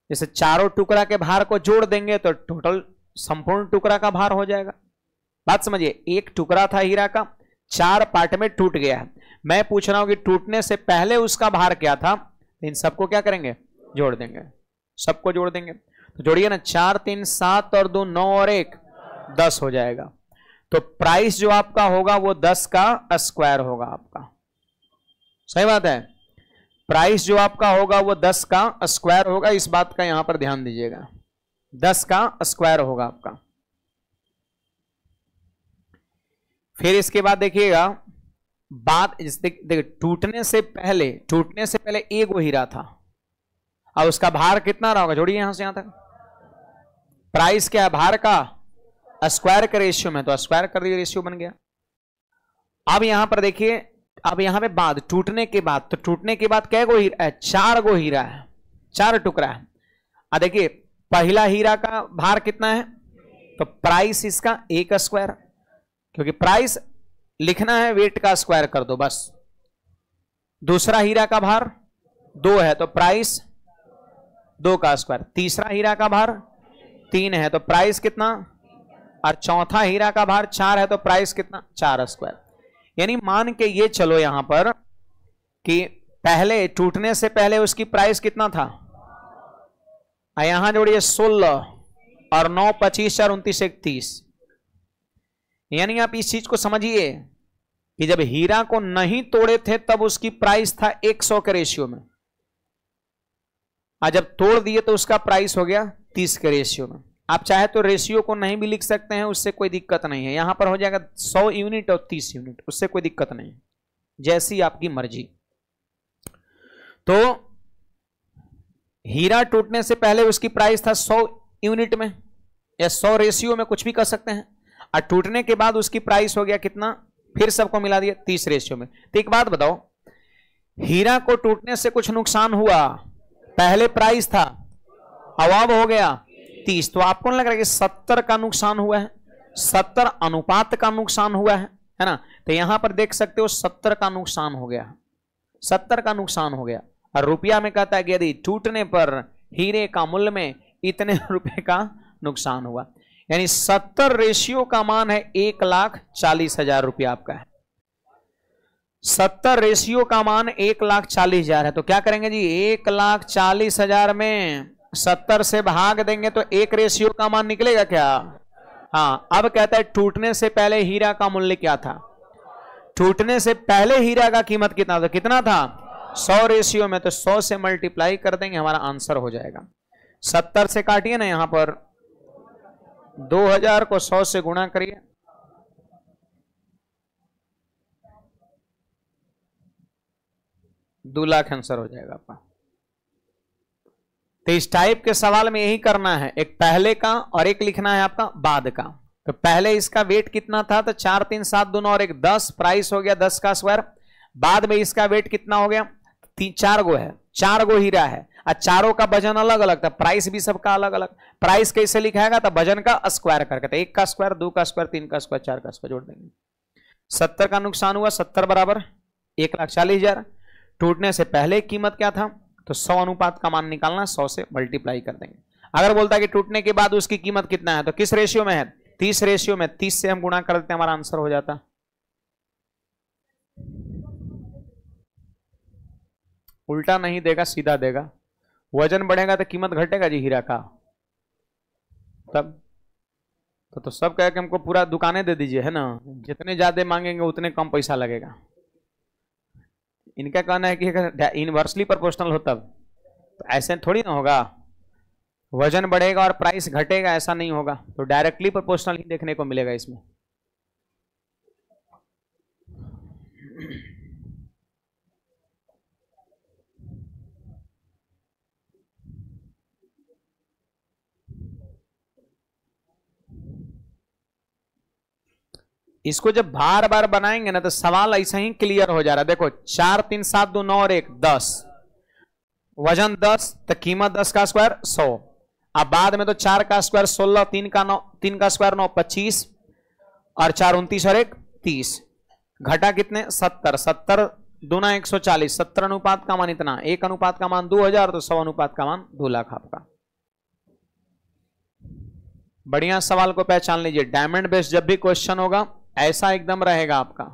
जैसे चारों टुकड़ा के भार को जोड़ देंगे तो टोटल संपूर्ण टुकड़ा का भार हो जाएगा। बात समझिए, एक टुकड़ा था हीरा का, 4 पार्ट में टूट गया है। मैं पूछ रहा हूं कि टूटने से पहले उसका भार क्या था। इन सबको क्या करेंगे, जोड़ देंगे, सबको जोड़ देंगे। तो जोड़िए ना, 4 3 7 और 2 9 और 1 10 हो जाएगा। तो प्राइस जो आपका होगा वो 10 का स्क्वायर होगा आपका। सही बात है, प्राइस जो आपका होगा वो 10 का स्क्वायर होगा। इस बात का यहां पर ध्यान दीजिएगा, 10 का स्क्वायर होगा आपका। फिर इसके बाद देखिएगा, बात देखिए, टूटने से पहले एक वो हीरा था, और उसका भार कितना रहा होगा, जोड़िए यहां से यहां तक। प्राइस क्या है, भार का स्क्वायर के रेशियो में, तो स्क्वायर कर दिए, रेशियो बन गया। अब यहां पर देखिए, अब यहां पे बाद, टूटने के बाद, तो टूटने के बाद कै गो हीरा है, 4 गो हीरा है, 4 टुकड़ा है। अब देखिए पहला हीरा का भार कितना है, तो प्राइस इसका 1 स्क्वायर, क्योंकि प्राइस लिखना है वेट का स्क्वायर कर दो बस। दूसरा हीरा का भार 2 है तो प्राइस 2 का स्क्वायर। तीसरा हीरा का भार 3 है तो प्राइस कितना, और चौथा हीरा का भार 4 है तो प्राइस कितना, 4 स्क्वायर। यानी मान के ये चलो यहां पर कि पहले, टूटने से पहले उसकी प्राइस कितना था, यहां जोड़िए 16 और 9 25 4 29 1 30। यानी आप इस चीज को समझिए कि जब हीरा को नहीं तोड़े थे तब उसकी प्राइस था 100 के रेशियो में, और जब तोड़ दिए तो उसका प्राइस हो गया 30 के रेशियो में। आप चाहे तो रेशियो को नहीं भी लिख सकते हैं, उससे कोई दिक्कत नहीं है। यहां पर हो जाएगा 100 यूनिट और 30 यूनिट, उससे कोई दिक्कत नहीं है, जैसी आपकी मर्जी। तो हीरा टूटने से पहले उसकी प्राइस था 100 यूनिट में या 100 रेशियो में, कुछ भी कर सकते हैं। और टूटने के बाद उसकी प्राइस हो गया कितना, फिर सबको मिला दिया 30 रेशियो में। तो एक बात बताओ, हीरा को टूटने से कुछ नुकसान हुआ, पहले प्राइस था, अब हो गया 30, तो आपको नहीं लग रहा है कि 70 का नुकसान हुआ है, 70 अनुपात का नुकसान हुआ है। है ना। तो यहां पर देख सकते हो 70 का नुकसान हो गया, 70 का नुकसान हो गया। और रुपया में कहता है कि यदि टूटने पर हीरे का मूल्य में इतने रुपए का नुकसान हुआ, यानी 70 रेशियो का मान है 1,40,000 रुपया आपका है। 70 रेशियो का मान 1,40,000 है। तो क्या करेंगे जी, 1,40,000 में 70 से भाग देंगे तो 1 रेशियो का मान निकलेगा क्या। हाँ, अब कहता है टूटने से पहले हीरा का मूल्य क्या था। टूटने से पहले हीरा का कीमत कितना था, कितना था 100 रेशियो में। तो 100 से मल्टीप्लाई कर देंगे, हमारा आंसर हो जाएगा। 70 से काटिए ना, यहां पर 2000 को 100 से गुणा करिए, ₹2,00,000 आंसर हो जाएगा आपका। तो इस टाइप के सवाल में यही करना है, एक पहले का और एक लिखना है आपका बाद का। तो पहले इसका वेट कितना था, तो 4 3 7 2 9 और 1 10, प्राइस हो गया 10 का स्क्वायर। बाद में इसका वेट कितना हो गया, 4 गो है, 4 गो हीरा है और चारों का वजन अलग अलग था, प्राइस भी सबका अलग अलग। प्राइस कैसे लिखाएगा, तो वजन का स्क्वायर करके, तो 1 का स्क्वायर 2 का स्क्वायर 3 का स्क्वायर 4 का स्क्वायर जोड़ देंगे। 70 का नुकसान हुआ, 70 बराबर 1,40,000। टूटने से पहले कीमत क्या था, तो 100 अनुपात का मान निकालना, 100 से मल्टीप्लाई कर देंगे। अगर बोलता है कि टूटने के बाद उसकी कीमत कितना है, तो किस रेशियो में है, 30 रेशियो में। 30 से हम गुणा कर देते हैं, हमारा आंसर हो जाता। उल्टा नहीं देगा, सीधा देगा। वजन बढ़ेगा तो कीमत घटेगा जी हीरा का, तब तो सब कहे कि हमको पूरा दुकानें दे दीजिए, है ना, जितने ज्यादा मांगेंगे उतने कम पैसा लगेगा। इनका कहना है कि अगर इनवर्सली प्रोपोर्शनल हो तब, तो ऐसे थोड़ी ना होगा, वजन बढ़ेगा और प्राइस घटेगा, ऐसा नहीं होगा। तो डायरेक्टली प्रोपोर्शनल ही देखने को मिलेगा इसमें। इसको जब बार बार बनाएंगे ना, तो सवाल ऐसा ही क्लियर हो जा रहा है। देखो 4 3 7 2 9 और 1 10, वजन 10, तो कीमत 10 का स्क्वायर 100। अब बाद में तो 4 का स्क्वायर 16, 3 का 9, 3 का स्क्वायर 9 25 और 4 29 और 1 30। घटा कितने 70, 70 दूना 140, 70 अनुपात का मान इतना, 1 अनुपात का मान 2000, तो 100 अनुपात का मान 2,00,000 आपका। बढ़िया सवाल को पहचान लीजिए। डायमंड बेस्ड जब भी क्वेश्चन होगा ऐसा एकदम रहेगा आपका,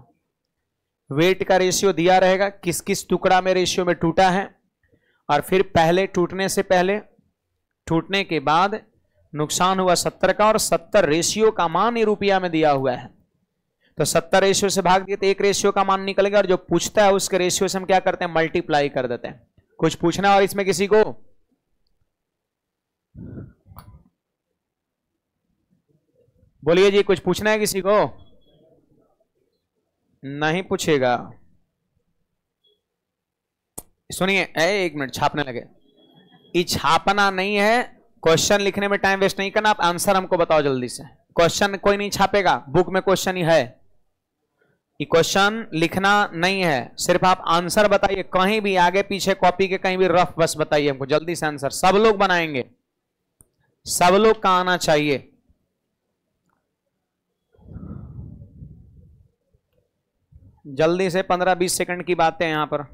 वेट का रेशियो दिया रहेगा, किस किस टुकड़ा में रेशियो में टूटा है, और फिर पहले टूटने से पहले, टूटने के बाद नुकसान हुआ 70 का, और 70 रेशियो का मान ही रुपया में दिया हुआ है। तो 70 रेशियो से भाग दिए तो 1 रेशियो का मान निकलेगा, और जो पूछता है उसके रेशियो से हम क्या करते हैं, मल्टीप्लाई कर देते हैं। कुछ पूछना है और इसमें किसी को, बोलिए जी, कुछ पूछना है किसी को, नहीं पूछेगा। सुनिए, एक मिनट, छापने लगे, ये छापना नहीं है, क्वेश्चन लिखने में टाइम वेस्ट नहीं करना। आप आंसर हमको बताओ जल्दी से। क्वेश्चन कोई नहीं छापेगा, बुक में क्वेश्चन ही है, ये क्वेश्चन लिखना नहीं है, सिर्फ आप आंसर बताइए, कहीं भी आगे पीछे कॉपी के कहीं भी रफ बस बताइए हमको जल्दी से आंसर। सब लोग बनाएंगे, सब लोग का आना चाहिए। जल्दी से 15-20 सेकंड की बात है यहां पर।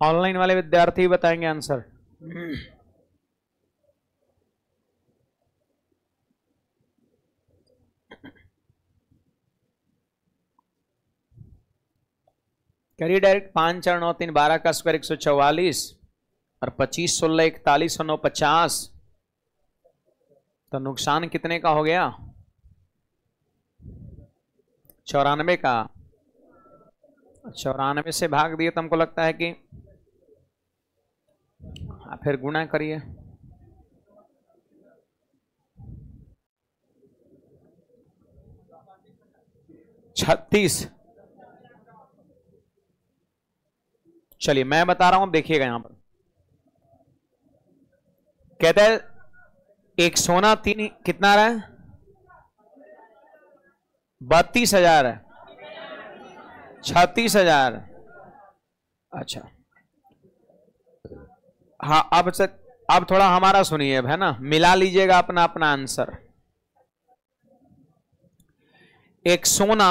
ऑनलाइन वाले विद्यार्थी बताएंगे आंसर। करिए डायरेक्ट। 5 4 9 3 12 का स्क्वायर 144 और 25 16 41 और 9 50, तो नुकसान कितने का हो गया, 94 का। 94 से भाग दिए तो हमको लगता है कि फिर गुणा करिए, 36 चलिए मैं बता रहा हूं, देखिएगा यहां पर कहता है एक सोना तीन कितना रहा है 32,000 है 36,000। अच्छा हाँ अब थोड़ा हमारा सुनिए है ना, मिला लीजिएगा अपना अपना आंसर। एक सोना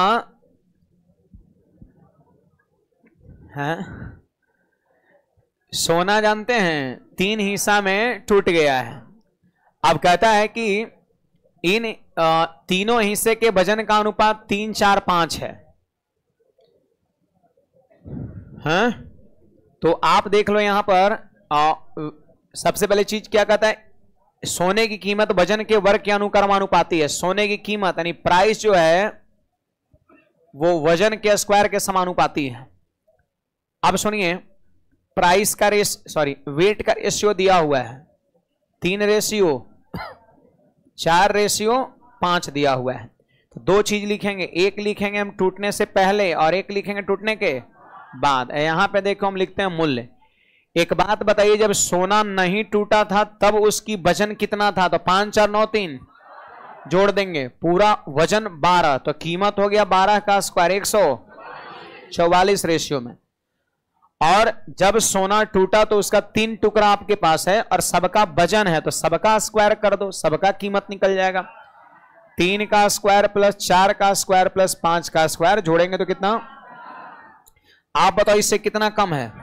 है, सोना जानते हैं 3 हिस्सा में टूट गया है। अब कहता है कि इन तीनों हिस्से के वजन का अनुपात 3, 4, 5 है। हाँ? तो आप देख लो यहां पर सबसे पहले चीज क्या कहता है, सोने की कीमत वजन के वर्ग के अनुक्रमानुपाती है। सोने की कीमत यानी प्राइस जो है वो वजन के स्क्वायर के समानुपाती है। अब सुनिए प्राइस का वेट का रेशियो दिया हुआ है 3:4:5 दिया हुआ है। तो दो चीज लिखेंगे, एक लिखेंगे हम टूटने से पहले और एक लिखेंगे टूटने के बाद। यहां पे देखो हम लिखते हैं मूल्य। एक बात बताइए, जब सोना नहीं टूटा था तब उसकी वजन कितना था? तो 5, 4, 9, 3 जोड़ देंगे, पूरा वजन 12, तो कीमत हो गया 12 का स्क्वायर 144 रेशियो में। और जब सोना टूटा तो उसका 3 टुकड़ा आपके पास है और सबका वजन है, तो सबका स्क्वायर कर दो, सबका कीमत निकल जाएगा। 3 का स्क्वायर प्लस 4 का स्क्वायर प्लस 5 का स्क्वायर जोड़ेंगे तो कितना? आप बताओ इससे कितना कम है?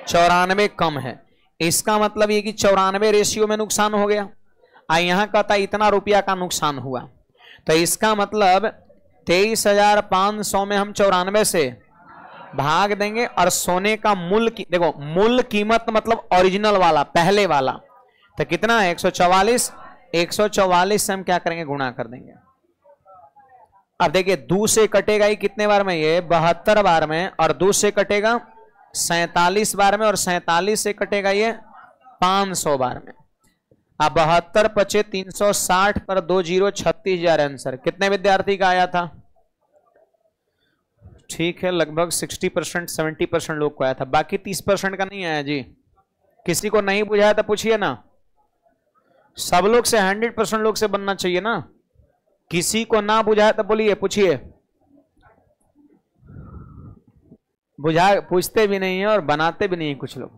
94 कम है। इसका मतलब ये कि 94 रेशियो में नुकसान हो गया। यहां कहता इतना रुपया का नुकसान हुआ, तो इसका मतलब 23,500 में हम 94 से भाग देंगे और सोने का मूल्य देखो, मूल कीमत मतलब ओरिजिनल वाला, पहले वाला, तो कितना है? 144। 144 से हम क्या करेंगे? गुणा कर देंगे। अब देखिए 2 से कटेगा ही कितने बार में? ये 72 बार में, और 2 से कटेगा 47 बार में, और 47 से कटेगा ये 500 बार में। अब 72 × 360 पर 2 0 36,000 आंसर। कितने विद्यार्थी का आया था? ठीक है, लगभग 60% 70% लोग को आया था, बाकी 30% का नहीं आया जी। किसी को नहीं बुझाया तो पूछिए ना। सब लोग से 100% लोग से बनना चाहिए ना। किसी को ना बुझाया तो बोलिए, पूछिए। पूछते भी नहीं है और बनाते भी नहीं है कुछ लोग।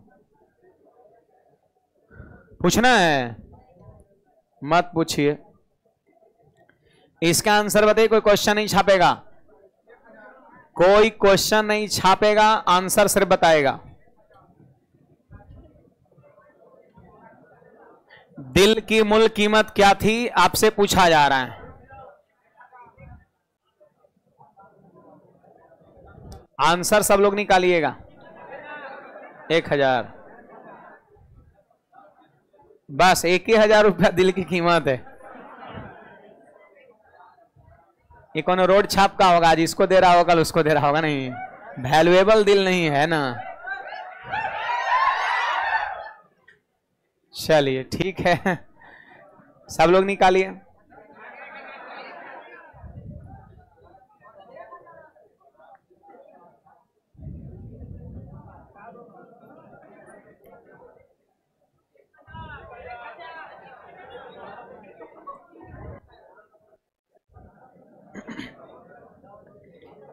पूछना है? मत पूछिए। इसका आंसर बताइए। कोई क्वेश्चन नहीं छापेगा, कोई क्वेश्चन नहीं छापेगा, आंसर सिर्फ बताएगा। दिल की मूल कीमत क्या थी आपसे पूछा जा रहा है। आंसर सब लोग निकालिएगा। 1,000, बस 1,000 रुपया दिल की कीमत है। ये कौन रोड छाप का होगा? आज इसको दे रहा होगा, कल उसको दे रहा होगा। नहीं, वैल्यूएबल दिल नहीं है ना। चलिए ठीक है, सब लोग निकालिए।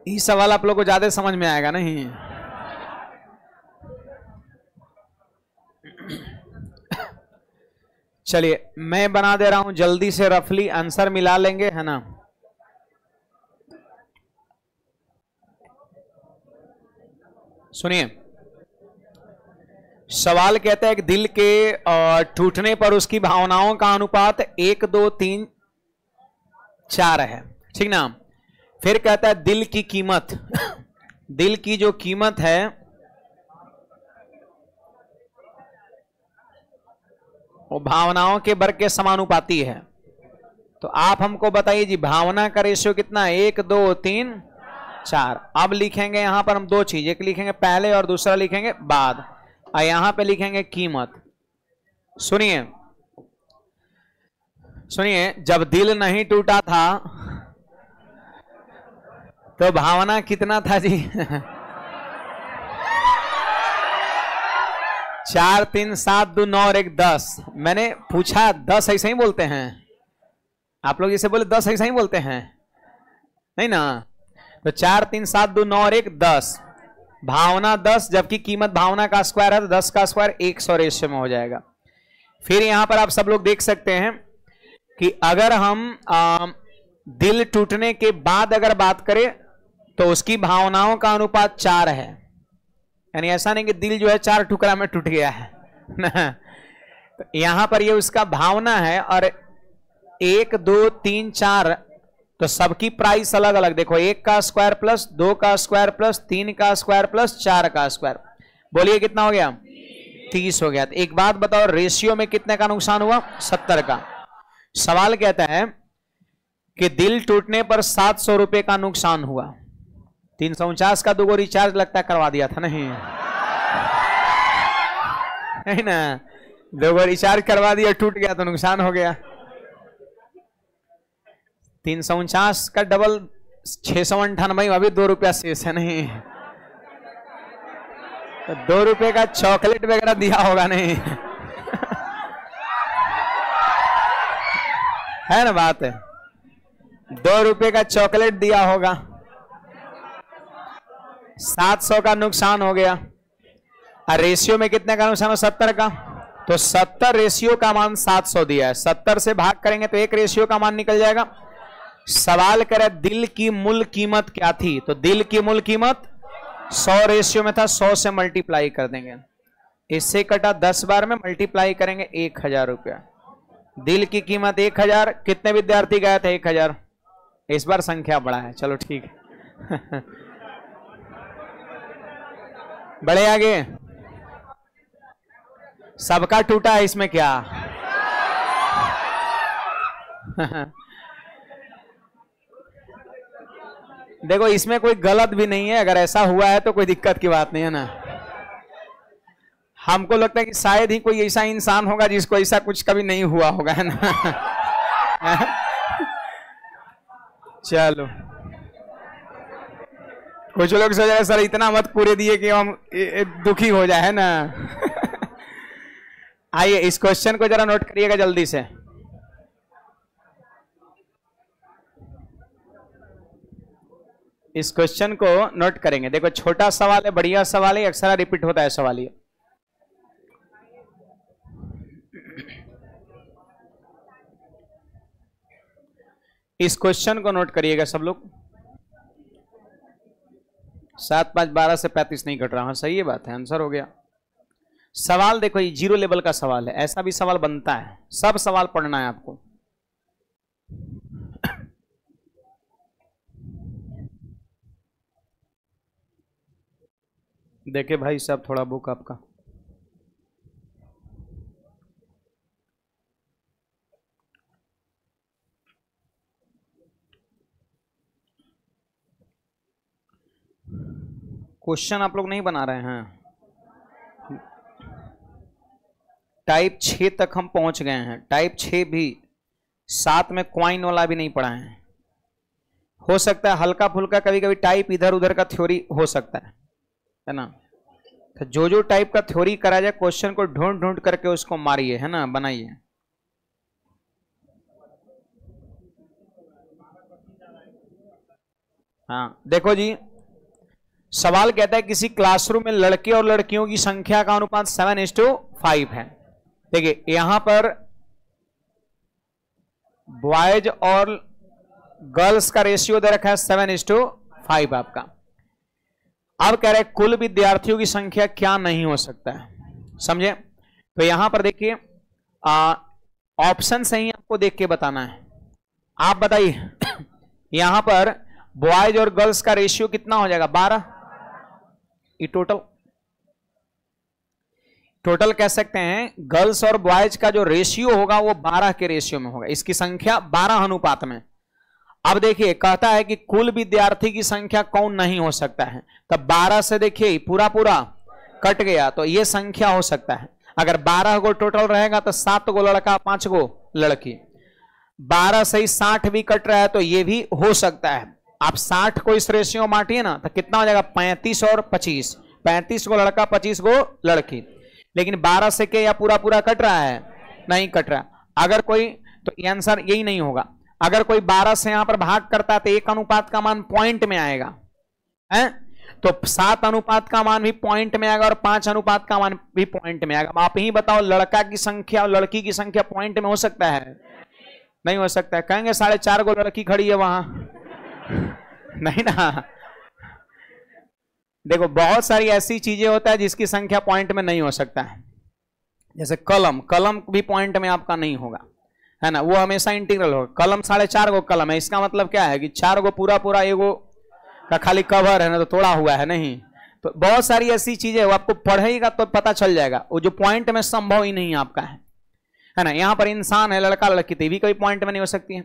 ये सवाल आप लोग को ज्यादा समझ में आएगा नहीं? चलिए मैं बना दे रहा हूं जल्दी से, रफली आंसर मिला लेंगे, है ना। सुनिए, सवाल कहता है कि दिल के टूटने पर उसकी भावनाओं का अनुपात 1, 2, 3, 4 है, ठीक ना। फिर कहता है दिल की कीमत दिल की जो कीमत है वो भावनाओं के वर्ग के समानुपाती है। तो आप हमको बताइए जी, भावना का रेशियो कितना है? 1, 2, 3, 4। अब लिखेंगे यहां पर हम दो चीज, एक लिखेंगे पहले और दूसरा लिखेंगे बाद, और यहां पे लिखेंगे कीमत। सुनिए सुनिए, जब दिल नहीं टूटा था तो भावना कितना था जी? 4 3 7 2 9 और 1 10। मैंने पूछा 10 ऐसे ही बोलते हैं आप लोग, जैसे बोले 10 ऐसे ही बोलते हैं नहीं ना। तो 4 3 7 2 9 और 1 10, भावना 10, जबकि कीमत भावना का स्क्वायर है तो 10 का स्क्वायर 100 रेशियो में हो जाएगा। फिर यहां पर आप सब लोग देख सकते हैं कि अगर हम दिल टूटने के बाद अगर बात करें तो उसकी भावनाओं का अनुपात 4 है, यानी ऐसा नहीं कि दिल जो है 4 टुकड़ा में टूट गया है तो यहां पर ये उसका भावना है। और 1 2 3 4 तो सबकी प्राइस अलग अलग देखो, 1 का स्क्वायर प्लस 2 का स्क्वायर प्लस 3 का स्क्वायर प्लस 4 का स्क्वायर, बोलिए कितना हो गया? 30 हो गया। तो एक बात बताओ, रेशियो में कितने का नुकसान हुआ? 70 का। सवाल कहता है कि दिल टूटने पर 700 रुपए का नुकसान हुआ, 349 का 2 रिचार्ज लगता है करवा दिया था नहीं है ना, 2 रिचार्ज करवा दिया, टूट गया तो नुकसान हो गया। 349 का डबल 698, अभी 2 रुपया शेष है नहीं, तो 2 रुपए का चॉकलेट वगैरह दिया होगा नहीं है ना बात है, 2 रुपए का चॉकलेट दिया होगा, 700 का नुकसान हो गया। और रेशियो में कितने का नुकसान हो? 70 का। तो 70 रेशियो का मान 700 दिया है, 70 से भाग करेंगे तो 1 रेशियो का मान निकल जाएगा। सवाल करे दिल की मूल कीमत क्या थी, तो दिल की मूल कीमत 100 रेशियो में था, 100 से मल्टीप्लाई कर देंगे, इससे कटा 10 बार में मल्टीप्लाई करेंगे 1000 रुपया। दिल की कीमत 1000, कितने विद्यार्थी गए थे? 1000। इस बार संख्या बड़ा है, चलो ठीक है बड़े आगे, सबका टूटा है इसमें क्या देखो इसमें कोई गलत भी नहीं है, अगर ऐसा हुआ है तो कोई दिक्कत की बात नहीं है ना। हमको लगता है कि शायद ही कोई ऐसा इंसान होगा जिसको ऐसा कुछ कभी नहीं हुआ होगा, है ना चलो, कुछ लोग सोच रहे सर इतना मत पूरे दिए कि हम दुखी हो जाए, है ना आइए इस क्वेश्चन को जरा नोट करिएगा जल्दी से। इस क्वेश्चन को नोट करेंगे, देखो छोटा सवाल है, बढ़िया सवाल है, अक्सर रिपीट होता है सवाल ये। इस क्वेश्चन को नोट करिएगा सब लोग। 7 5 12 से 35 नहीं कट रहा, हाँ सही है बात है, आंसर हो गया। सवाल देखो ये 0 लेवल का सवाल है, ऐसा भी सवाल बनता है, सब सवाल पढ़ना है आपको। देखे भाई साहब थोड़ा बुक आपका, क्वेश्चन आप लोग नहीं बना रहे हैं। टाइप 6 तक हम पहुंच गए हैं, टाइप 6 भी, साथ में क्वाइन वाला भी नहीं पढ़ा है। हो सकता है हल्का फुल्का कभी कभी टाइप इधर उधर का थ्योरी हो सकता है ना। तो जो जो टाइप का थ्योरी करा जाए क्वेश्चन को ढूंढ ढूंढ करके उसको मारिए, है ना, बनाइए। हाँ देखो जी, सवाल कहता है किसी क्लासरूम में लड़के और लड़कियों की संख्या का अनुपात 7:5 है। देखिए यहां पर बॉयज और गर्ल्स का रेशियो दे रखा है 7:5 आपका। अब कह रहे हैं कुल विद्यार्थियों की संख्या क्या नहीं हो सकता है, समझे। तो यहां पर देखिए ऑप्शन सही आपको देख के बताना है। आप बताइए यहां पर बॉयज और गर्ल्स का रेशियो कितना हो जाएगा? 12। ये टोटल कह सकते हैं गर्ल्स और बॉयज का जो रेशियो होगा वो 12 के रेशियो में होगा, इसकी संख्या 12 अनुपात में। अब देखिए कहता है कि कुल विद्यार्थी की संख्या कौन नहीं हो सकता है, तब 12 से देखिए पूरा पूरा कट गया तो ये संख्या हो सकता है। अगर 12 गो टोटल रहेगा तो 7 गो लड़का 5 गो लड़की, 12 से ही 60 भी कट रहा है तो ये भी हो सकता है। आप 60 को इस रेशियो बांटिए ना तो कितना हो जाएगा? 35 और 25, 35 गो लड़का 25 गो लड़की। लेकिन 12 से के या पूरा पूरा कट रहा है, नहीं कट रहा। अगर कोई, तो आंसर यही नहीं होगा। अगर कोई 12 से यहां पर भाग करता है तो 1 अनुपात का मान पॉइंट में आएगा, है? तो 7 अनुपात का मान भी पॉइंट में आएगा और 5 अनुपात का मान भी पॉइंट में आएगा। आप ही बताओ, लड़का की संख्या और लड़की की संख्या पॉइंट में हो सकता है? नहीं हो सकता है। कहेंगे 4.5 गो लड़की खड़ी है वहां, नहीं ना। देखो बहुत सारी ऐसी चीजें होता है जिसकी संख्या पॉइंट में नहीं हो सकता है। जैसे कलम, कलम भी पॉइंट में आपका नहीं होगा, है ना, वो हमेशा इंटीग्रल होगा। कलम 4.5 गो कलम है, इसका मतलब क्या है कि 4 गो पूरा पूरा एगो का खाली कवर है ना, तो तोड़ा हुआ है नहीं। तो बहुत सारी ऐसी चीजें वो आपको पढ़ेगा तो पता चल जाएगा, वो जो पॉइंट में संभव ही नहीं आपका है ना। यहां पर इंसान है, लड़का लड़की, तो भी कोई पॉइंट में नहीं हो सकती है।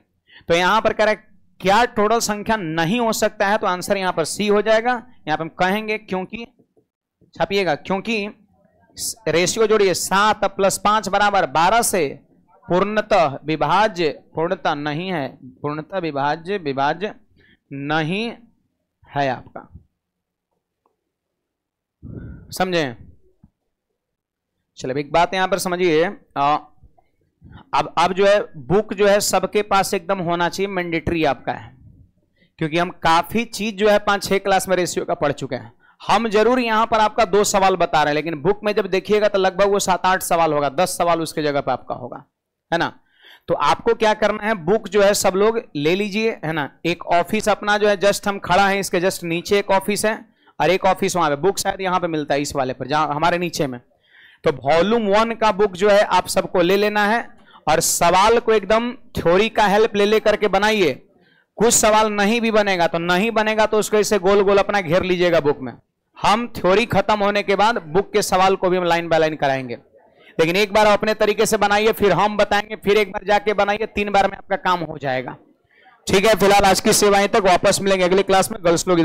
तो यहां पर कह रहा है क्या टोटल संख्या नहीं हो सकता है, तो आंसर यहां पर सी हो जाएगा। यहां पर हम कहेंगे क्योंकि, छापिएगा, क्योंकि रेशियो जोड़िए 7 + 5 = 12 से पूर्णतः विभाज्य, पूर्णतः नहीं है, पूर्णतः विभाज्य नहीं है आपका, समझे? चलिए एक बात यहां पर समझिए, अब जो है बुक जो है सबके पास एकदम होना चाहिए, मैंडेटरी आपका है, क्योंकि हम काफी चीज जो है 5-6 क्लास में रेशियो का पढ़ चुके हैं। हम जरूर यहां पर आपका 2 सवाल बता रहे हैं, लेकिन बुक में जब देखिएगा तो लगभग वो 7-8 सवाल होगा, 10 सवाल उसके जगह पे आपका होगा, है ना। तो आपको क्या करना है, बुक जो है सब लोग ले लीजिए, है ना। एक ऑफिस अपना जो है जस्ट हम खड़ा है, इसके जस्ट नीचे एक ऑफिस है और एक ऑफिस वहां पे, बुक शायद यहां पे मिलता है इस वाले पर, जहां हमारे नीचे में। तो वॉल्यूम 1 का बुक जो है आप सबको ले लेना है और सवाल को एकदम थ्योरी का हेल्प ले लेकर के बनाइए। कुछ सवाल नहीं भी बनेगा तो उसको इसे गोल गोल अपना घेर लीजिएगा बुक में। हम थ्योरी खत्म होने के बाद बुक के सवाल को भी हम लाइन बाय लाइन कराएंगे, लेकिन एक बार अपने तरीके से बनाइए, फिर हम बताएंगे, फिर एक बार जाके बनाइए, 3 बार में आपका काम हो जाएगा। ठीक है, फिलहाल आज की सेवाएं तक, वापस मिलेंगे अगली क्लास में। गर्ल्स लोग